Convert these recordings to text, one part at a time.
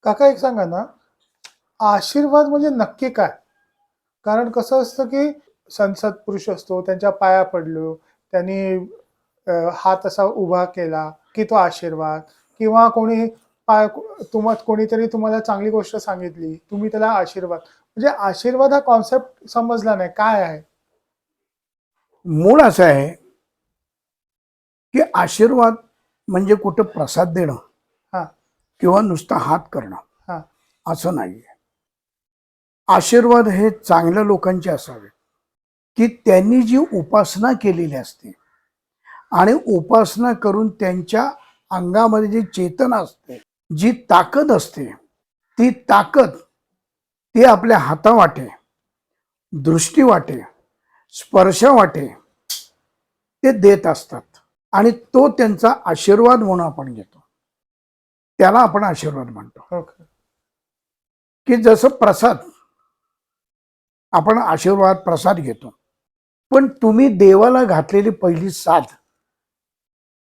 काका एक सांगा ना, आशीर्वाद म्हणजे नक्की काय? कारण कसं असतं, की संसद पुरुष असतो, त्यांच्या पाया पडलो, त्यांनी हात असा उभा केला, की तो आशीर्वाद किंवा कोणी पाय कोणीतरी तुम्हाला चांगली गोष्ट सांगितली, तुम्ही त्याला आशीर्वाद म्हणजे आशीर्वाद हा कॉन्सेप्ट समजला नाही. काय आहे? मूळ असं आहे की आशीर्वाद म्हणजे कुठं प्रसाद देणं हां, किंवा नुसता हात करणं हां. असं नाहीये. आशीर्वाद हे चांगल्या लोकांचे असावे की त्यांनी जी उपासना केलेली असते आणि उपासना करून त्यांच्या अंगामध्ये जी चेतना असते, जी ताकद असते, ती ताकद ती आपल्या हातावाटे, दृष्टीवाटे, स्पर्शावाटे ते देत असतात आणि तो त्यांचा आशीर्वाद म्हणून आपण घेतो. त्याला आपण आशीर्वाद म्हणतो. ओके. की जसं प्रसाद, आपण आशीर्वाद प्रसाद घेतो, पण तुम्ही देवाला घातलेली पहिली साथ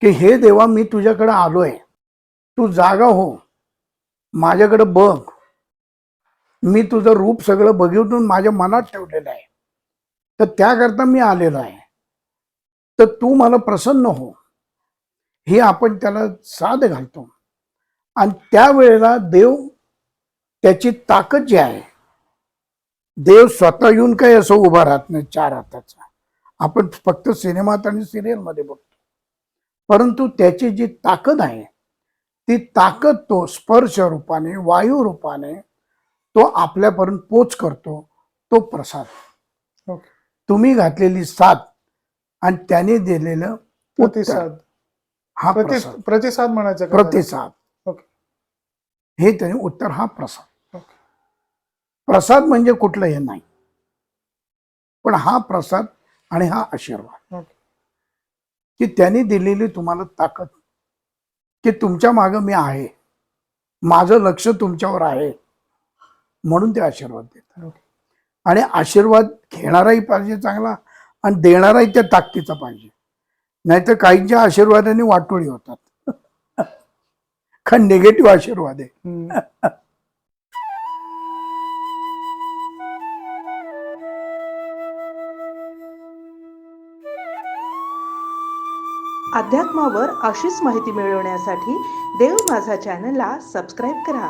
की हे देवा मी तुझ्याकडे आलोय, तू जागा हो, माझ्याकडे बघ, मी तुझं रूप सगळं बघितून माझ्या मनात ठेवलेलं आहे, तर त्याकरता मी आलेलो आहे, तर तू मला प्रसन्न हो, हे आपण त्याला साथ घालतो. आणि त्यावेळेला देव त्याची ताकद जी आहे, देव स्वतः येऊन काही असं उभा राहत नाही चार हाताचा. आपण फक्त सिनेमात आणि सिरियल मध्ये बघतो, परंतु त्याची जी ताकद आहे ती ताकद तो स्पर्श रूपाने, वायू रूपाने तो आपल्यापर्यंत पोच करतो. तो प्रसाद, ओके. तुम्ही घातलेली साथ आणि त्याने दिलेलं उत्तर, प्रतिसाद. हा प्रसाद. प्रतिसाद म्हणायचं का त्याला? प्रतिसाद, ओके, हे त्याने उत्तर, हा प्रसाद. ओके. प्रसाद म्हणजे कुठलं हे नाही, पण हा प्रसाद आणि हा आशीर्वाद ओके. की त्यांनी दिलेली तुम्हाला ताकद की तुमच्या मागे मी आहे, माझं लक्ष तुमच्यावर आहे, म्हणून ते आशीर्वाद देतात. ओके. आणि आशीर्वाद घेणाराही पाहिजे चांगला आणि देणाराही त्या ताकदीचा पाहिजे. नाहीतर काहींच्या आशीर्वादाने वाटोळी होतात. का निगेटिव्ह आशीर्वाद आहे. हं. अध्यात्मावर अशीच माहिती मिळवण्यासाठी देव माझा चॅनलला सबस्क्राईब करा